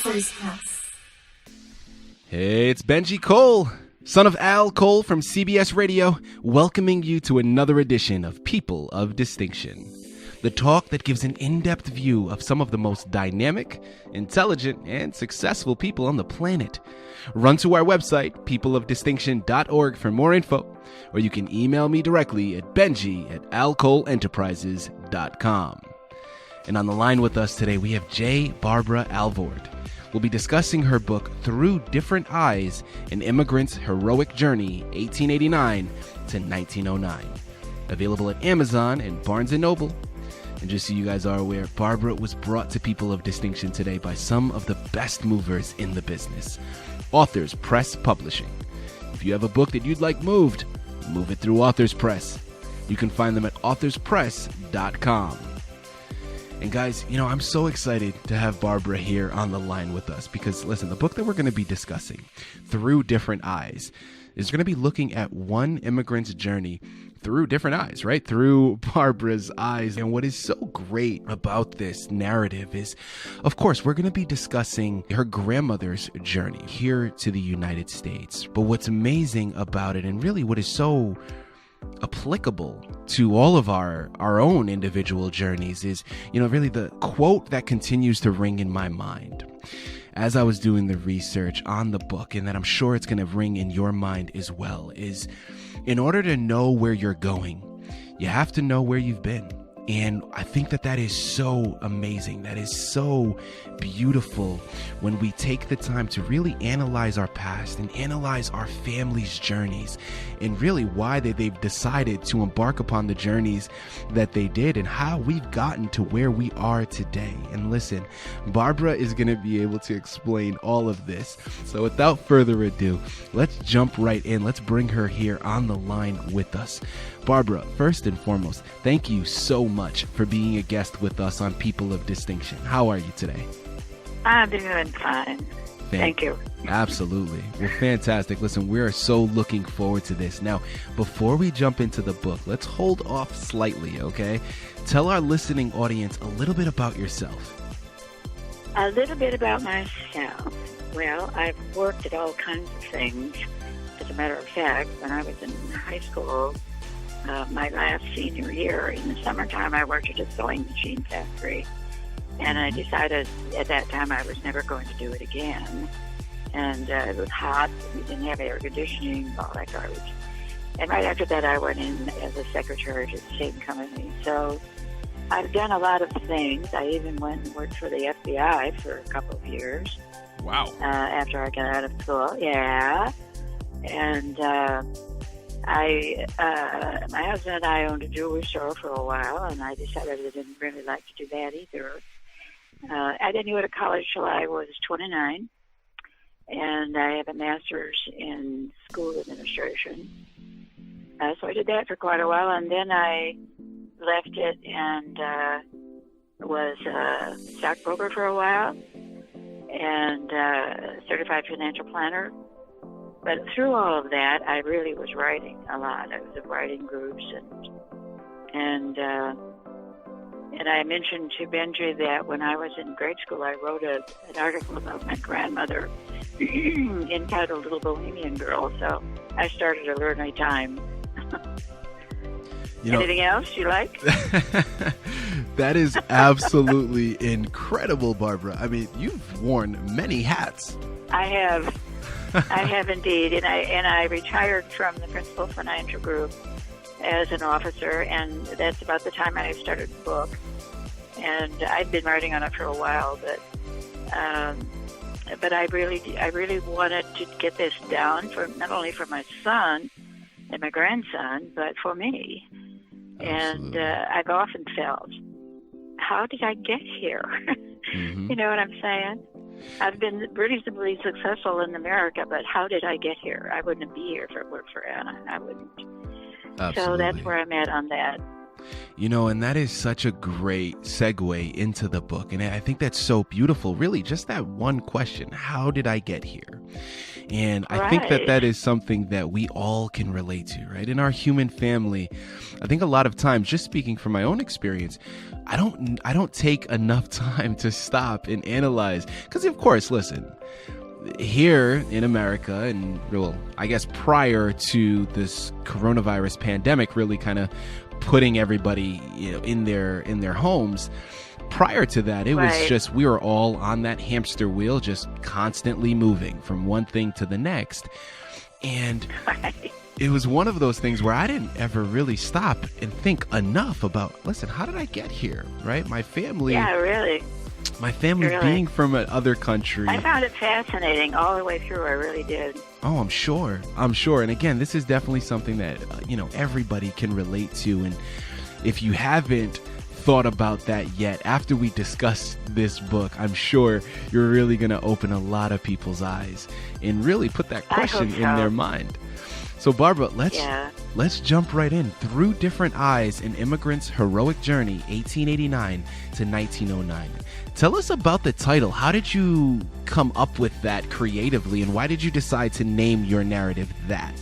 Author's Press. Hey, it's Benji Cole, son of Al Cole from CBS Radio, welcoming you to another edition of People of Distinction. The talk that gives an in-depth view of some of the most dynamic, intelligent, and successful people on the planet. Run to our website, peopleofdistinction.org, for more info, or you can email me directly at benji@alcoleenterprises.com. And on the line with us today, we have J. Barbara Alvord. We'll be discussing her book, Through Different Eyes, An Immigrant's Heroic Journey, 1889 to 1909. Available at Amazon and Barnes & Noble. And just so you guys are aware, Barbara was brought to People of Distinction today by some of the best movers in the business. Authors Press Publishing. If you have a book that you'd like moved, move it through Authors Press. You can find them at authorspress.com. And guys, I'm so excited to have Barbara here on the line with us because, listen, the book that we're going to be discussing, Through Different Eyes, is going to be looking at one immigrant's journey through different eyes, right? Through Barbara's eyes. And what is so great about this narrative is, of course, we're going to be discussing her grandmother's journey here to the United States. But what's amazing about it, and really what is so applicable to all of our own individual journeys, is, really the quote that continues to ring in my mind as I was doing the research on the book, and that I'm sure it's going to ring in your mind as well, is in order to know where you're going, you have to know where you've been. And I think that is so amazing. That is so beautiful when we take the time to really analyze our past and analyze our family's journeys and really why they've decided to embark upon the journeys that they did and how we've gotten to where we are today. And listen, Barbara is going to be able to explain all of this. So without further ado, let's jump right in. Let's bring her here on the line with us. Barbara, first and foremost, thank you so much for being a guest with us on People of Distinction. How are you today? I'm doing fine. Thank you. Absolutely. Well, fantastic. Listen, we are so looking forward to this. Now, before we jump into the book, let's hold off slightly, okay? Tell our listening audience a little bit about yourself. A little bit about myself. Well, I've worked at all kinds of things. As a matter of fact, when I was in high school, my last senior year, in the summertime, I worked at a sewing machine factory. And I decided at that time I was never going to do it again. And it was hot. We didn't have air conditioning, all that garbage. And right after that, I went in as a secretary to the same company. So I've done a lot of things. I even went and worked for the FBI for a couple of years. Wow. After I got out of school. Yeah. And my husband and I owned a jewelry store for a while, and I decided I didn't really like to do that either. I didn't go to college till I was 29, and I have a master's in school administration. So I did that for quite a while, and then I left it and was a stockbroker for a while and certified financial planner. But through all of that, I really was writing a lot. I was in writing groups, and I mentioned to Benji that when I was in grade school, I wrote an article about my grandmother entitled "Little Bohemian Girl." So I started to learn a time. Anything else you like? That is absolutely incredible, Barbara. I mean, you've worn many hats. I have. I have indeed, and I retired from the Principal Financial Group as an officer, and that's about the time I started the book. And I'd been writing on it for a while, but I really wanted to get this down for not only for my son and my grandson, but for me. Absolutely. And I've often felt, how did I get here? Mm-hmm. You know what I'm saying? I've been reasonably successful in America, but how did I get here? I wouldn't be here if it weren't for Anna. I wouldn't. Absolutely. So that's where I'm at on that. And that is such a great segue into the book. And I think that's so beautiful. Really, just that one question, how did I get here? And I think that is something that we all can relate to, right? In our human family, I think a lot of times, just speaking from my own experience, I don't take enough time to stop and analyze. Because of course, listen, here in America, and well, I guess prior to this coronavirus pandemic really kind of putting everybody, in their homes, prior to that, it was just, we were all on that hamster wheel, just constantly moving from one thing to the next. And it was one of those things where I didn't ever really stop and think enough about, listen, how did I get here? Right? My family. Yeah, really. My family being from another country. I found it fascinating all the way through. I really did. Oh, I'm sure. And again, this is definitely something that, everybody can relate to. And if you haven't thought about that yet, after we discuss this book, I'm sure you're really going to open a lot of people's eyes and really put that question in their mind. So Barbara, let's jump right in. Through Different Eyes, An Immigrant's Heroic Journey, 1889 to 1909. Tell us about the title. How did you come up with that creatively, and why did you decide to name your narrative that?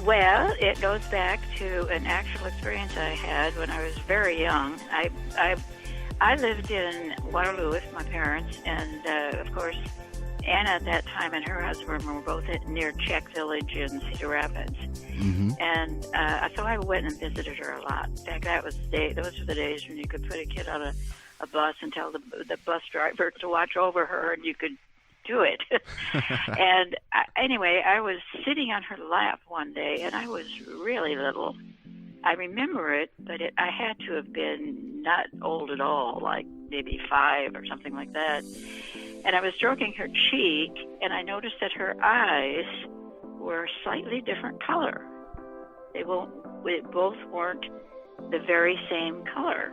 Well, it goes back to an actual experience I had when I was very young. I lived in Waterloo with my parents, and of course, Anna at that time and her husband were both near Czech Village in Cedar Rapids. Mm-hmm. And so I went and visited her a lot. In fact, those were the days when you could put a kid on a bus and tell the bus driver to watch over her, and you could do it. And anyway, I was sitting on her lap one day, and I was really little. I remember it, but I had to have been not old at all, like maybe 5 or something like that. And I was stroking her cheek, and I noticed that her eyes were a slightly different color. They both weren't the very same color.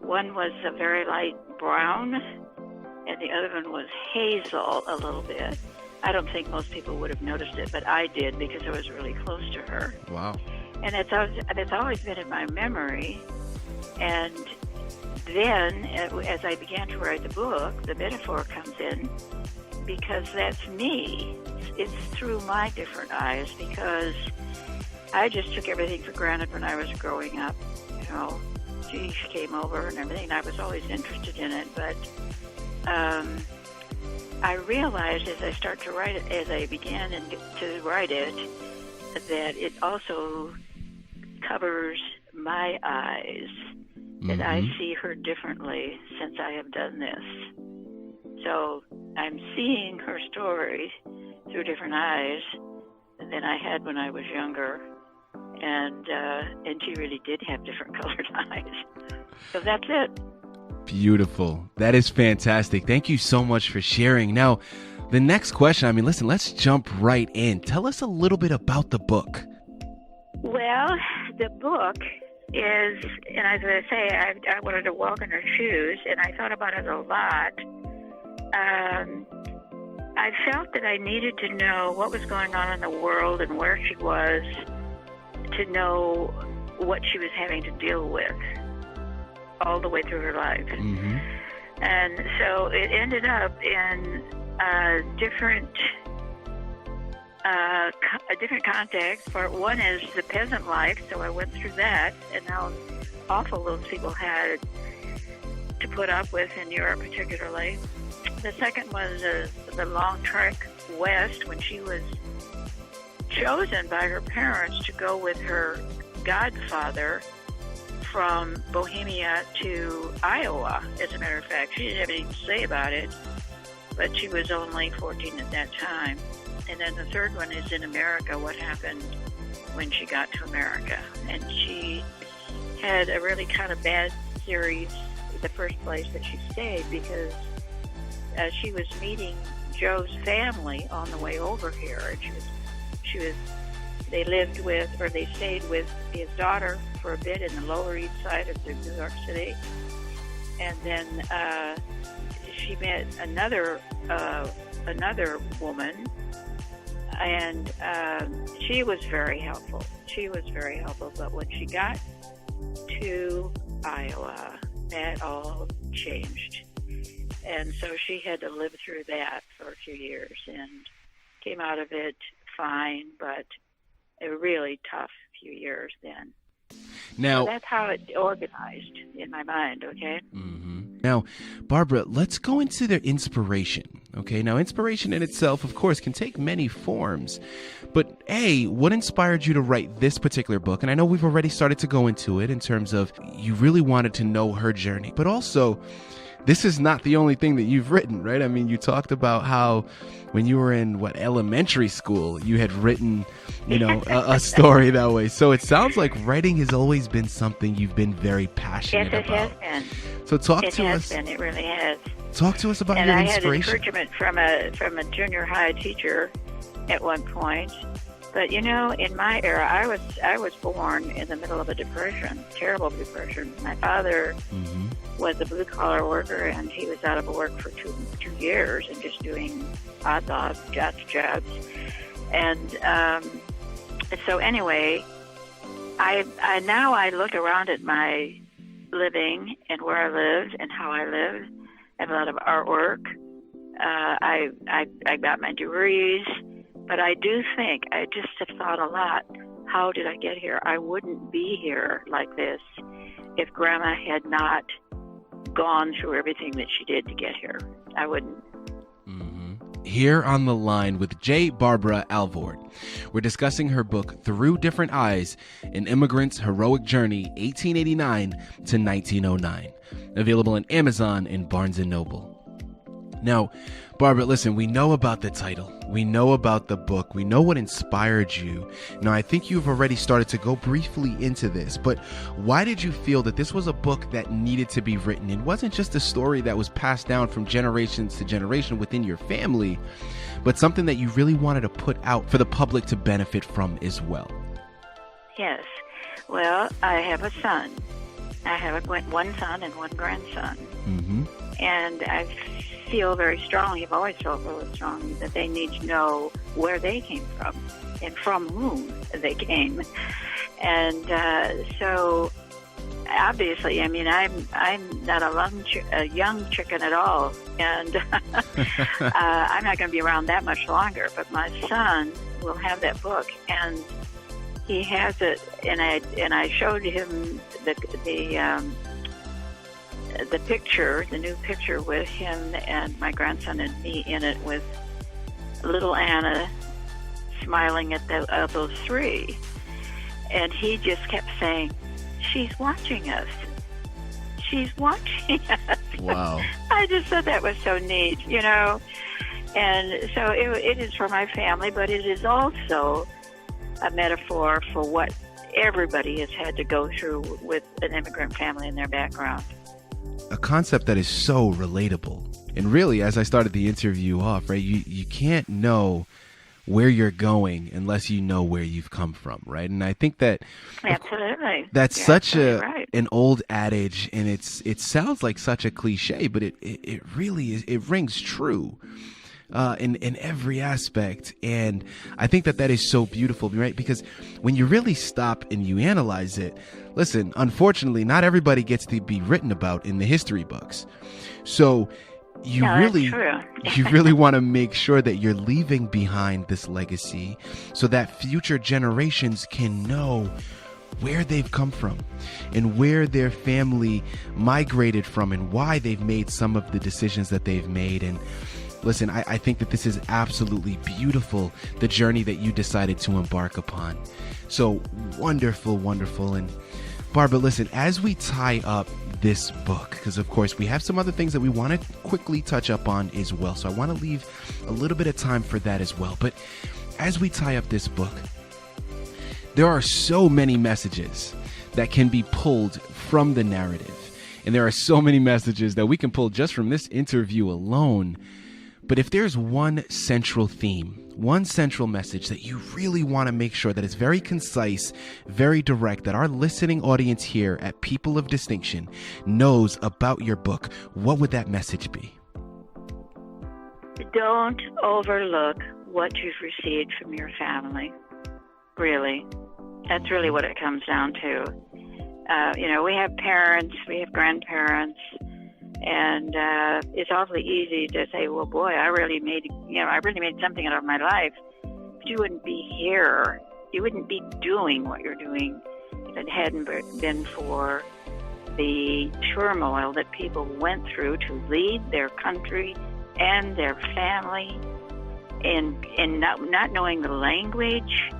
One was a very light brown, and the other one was hazel a little bit. I don't think most people would have noticed it, but I did because I was really close to her. Wow. And it's always been in my memory. And then, as I began to write the book, the metaphor comes in because that's me. It's through my different eyes, because I just took everything for granted when I was growing up. She came over and everything. I was always interested in it, but I realized as I began to write it, that it also covers my eyes, that I see her differently since I have done this. So I'm seeing her story through different eyes than I had when I was younger, and she really did have different colored eyes. So that's it. Beautiful. That is fantastic. Thank you so much for sharing. Now, the next question, listen, let's jump right in. Tell us a little bit about the book. Well, the book is, and as I say, I wanted to walk in her shoes, and I thought about it a lot. I felt that I needed to know what was going on in the world and where she was to know what she was having to deal with all the way through her life. Mm-hmm. And so it ended up in a different context. Part one is the peasant life, so I went through that and how awful those people had to put up with in Europe particularly. The second was the long trek west when she was chosen by her parents to go with her godfather from Bohemia to Iowa. As a matter of fact, she didn't have anything to say about it, but she was only 14 at that time. And then the third one is in America, what happened when she got to America. And she had a really kind of bad series, the first place that she stayed, because she was meeting Joe's family on the way over here. And they stayed with his daughter for a bit in the Lower East Side of New York City. And then she met another woman, and she was very helpful. But when she got to Iowa, that all changed. And so she had to live through that for a few years and came out of it fine, but a really tough few years then. Now, so that's how it organized in my mind, okay? Mm-hmm. Now, Barbara, let's go into their inspiration. Okay, now inspiration in itself, of course, can take many forms. But A, what inspired you to write this particular book? And I know we've already started to go into it in terms of you really wanted to know her journey. But also, this is not the only thing that you've written, right? I mean, you talked about how when you were in, elementary school, you had written, a story that way. So it sounds like writing has always been something you've been very passionate about. Yes, it has been. So talk to us. It has been. It really has. Talk to us about and your I inspiration. And I had encouragement from a junior high teacher at one point. But, in my era, I was born in the middle of a depression, terrible depression. My father was a blue-collar worker, and he was out of work for two years and just doing odd jobs. And so anyway, I now I look around at my living and where I live and how I live. I have a lot of artwork. I got my degrees. But I do think, I just have thought a lot, how did I get here? I wouldn't be here like this if Grandma had not gone through everything that she did to get here. I wouldn't. Here on the line with J. Barbara Alvord, we're discussing her book, Through Different Eyes, An Immigrant's Heroic Journey, 1889 to 1909. Available on Amazon and Barnes & Noble. Now, Barbara, listen, we know about the title. We know about the book. We know what inspired you. Now, I think you've already started to go briefly into this, but why did you feel that this was a book that needed to be written? It wasn't just a story that was passed down from generations to generation within your family, but something that you really wanted to put out for the public to benefit from as well. Yes. Well, I have a son. I have one son and one grandson. And I feel very strongly, I've always felt really strongly, that they need to know where they came from and from whom they came. And so, obviously, I mean, I'm not a young chicken at all, and I'm not going to be around that much longer. But my son will have that book, and he has it. And I showed him the picture, the new picture with him and my grandson and me in it, with little Anna smiling at those three. And he just kept saying, "She's watching us. She's watching us." Wow. I just thought that was so neat, And so it is for my family, but it is also a metaphor for what everybody has had to go through with an immigrant family in their background. A concept that is so relatable. And really, as I started the interview off, right, you can't know where you're going unless you know where you've come from, right? And I think that absolutely, that's such an old adage, and it sounds like such a cliche, but it really is. It rings true in every aspect. And I think that is so beautiful, right? Because when you really stop and you analyze it, listen, unfortunately, not everybody gets to be written about in the history books. So you really want to make sure that you're leaving behind this legacy so that future generations can know where they've come from and where their family migrated from and why they've made some of the decisions that they've made. And listen, I think that this is absolutely beautiful, the journey that you decided to embark upon. So wonderful, wonderful. And Barbara, listen, as we tie up this book, because of course we have some other things that we want to quickly touch up on as well. So I want to leave a little bit of time for that as well. But as we tie up this book, there are so many messages that can be pulled from the narrative. And there are so many messages that we can pull just from this interview alone. But if there's one central theme, one central message that you really want to make sure that it's very concise, very direct, that our listening audience here at People of Distinction knows about your book, what would that message be? Don't overlook what you've received from your family. Really. That's really what it comes down to. We have parents, we have grandparents, And it's awfully easy to say, well, boy, I really made something out of my life. But you wouldn't be here. You wouldn't be doing what you're doing if it hadn't been for the turmoil that people went through to lead their country and their family, and not knowing the language.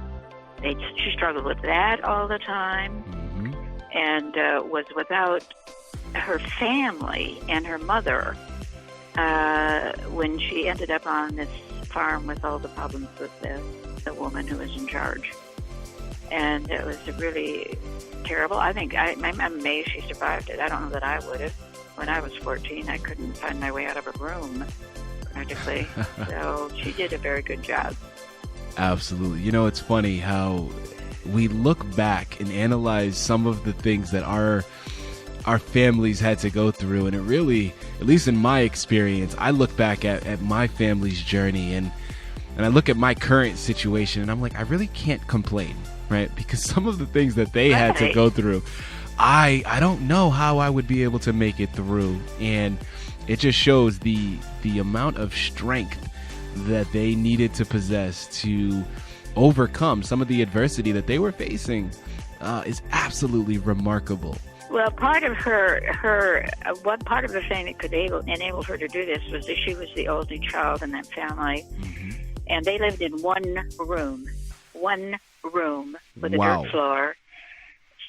She struggled with that all the time, and was without her family and her mother when she ended up on this farm with all the problems with the woman who was in charge. And it was really terrible. I'm amazed she survived it. I don't know that I would have. When I was 14, I couldn't find my way out of a room, practically. So she did a very good job. Absolutely. You know, it's funny how we look back and analyze some of the things that our families had to go through. And it really, at least in my experience, I look back at my family's journey and I look at my current situation and I'm like, I really can't complain, right? Because some of the things that they had to go through, I don't know how I would be able to make it through. And it just shows the amount of strength that they needed to possess to overcome some of the adversity that they were facing is absolutely remarkable. Well, part of part of the thing that could enable her to do this was that she was the only child in that family, and they lived in one room with a dirt floor.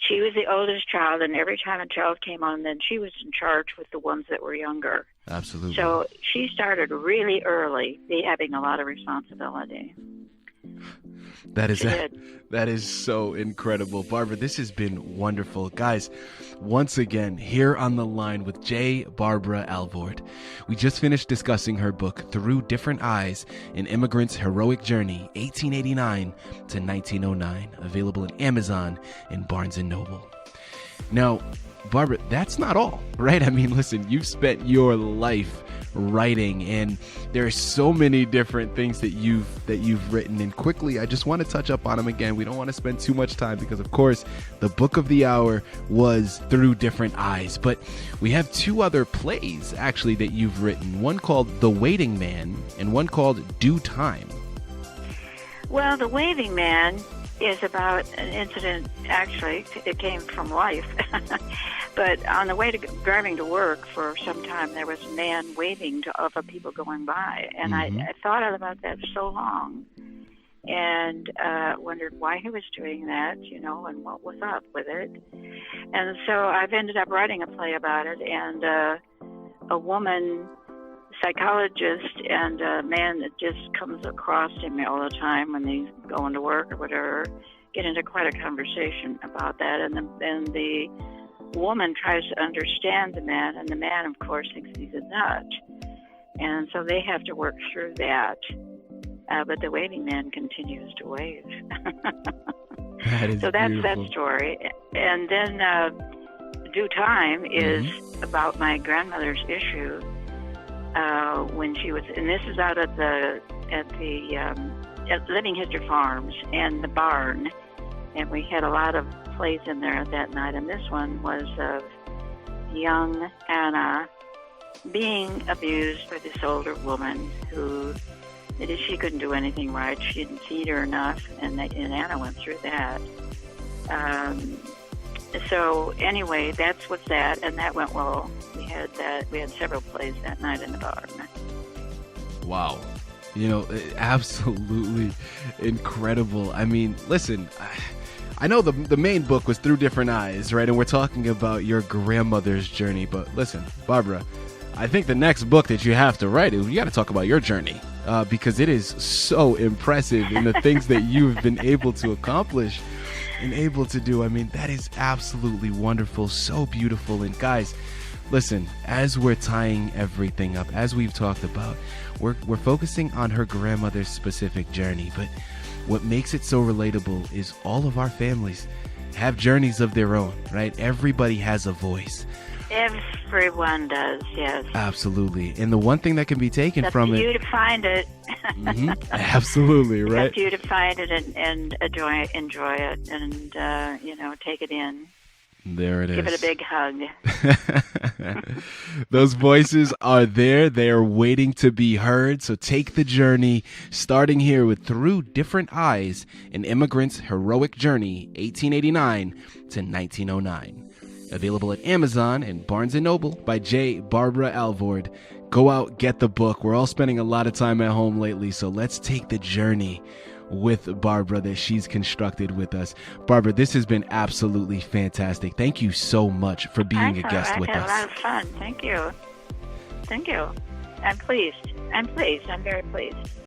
She was the oldest child, and every time a child came on, then she was in charge with the ones that were younger. Absolutely. So she started really early, having a lot of responsibility. That is so incredible. Barbara, this has been wonderful. Guys, once again, here on the line with J. Barbara Alvord. We just finished discussing her book, Through Different Eyes, An Immigrant's Heroic Journey, 1889 to 1909, available at Amazon and Barnes & Noble. Now, Barbara, that's not all, right? I mean, listen, you've spent your life writing, and there are so many different things that you've written. And quickly, I just want to touch up on them again. We don't want to spend too much time because, of course, the book of the hour was Through Different Eyes. But we have two other plays, actually, that you've written. One called The Waiting Man and one called Due Time. Well, The Waiting Man is about an incident, actually, it came from life. But on the way driving to work for some time, there was a man waving to other people going by. And I thought about that so long and wondered why he was doing that, and what was up with it. And so I've ended up writing a play about it. And a woman psychologist and a man that just comes across him all the time when he's going to work or whatever get into quite a conversation about that. And the woman tries to understand the man, and the man, of course, thinks he's a nut. And so they have to work through that. But the waving man continues to wave. So that's beautiful. That story. And then Due Time is about my grandmother's issue when she was, and this is out at Living History Farms and the barn, and we had a lot of plays in there that night, and this one was of young Anna being abused by this older woman who she couldn't do anything right. She didn't feed her enough, and Anna went through that. So anyway, that's what's that, and that went well. We had several plays that night in the barn. Wow. Absolutely incredible. I mean, listen, I know the main book was Through Different Eyes, right? And we're talking about your grandmother's journey. But listen, Barbara, I think the next book that you have to write, you got to talk about your journey because it is so impressive in the things that you've been able to accomplish and able to do. I mean, that is absolutely wonderful, so beautiful. And guys, listen, as we're tying everything up, as we've talked about, we're focusing on her grandmother's specific journey, but what makes it so relatable is all of our families have journeys of their own, right? Everybody has a voice. Everyone does, yes. Absolutely. And the one thing that can be taken from it... It's up to you to find it. Absolutely, right? It's up to you to find it and enjoy it and, take it in. There it is. Give it a big hug. Those voices are there. They are waiting to be heard. So take the journey, starting here with Through Different Eyes, An Immigrant's Heroic Journey, 1889 to 1909. Available at Amazon and Barnes & Noble by J. Barbara Alvord. Go out, get the book. We're all spending a lot of time at home lately, so let's take the journey with Barbara that she's constructed with us. Barbara, this has been absolutely fantastic. Thank you so much for being a guest with us. I had a lot of fun. Thank you. I'm pleased. I'm very pleased.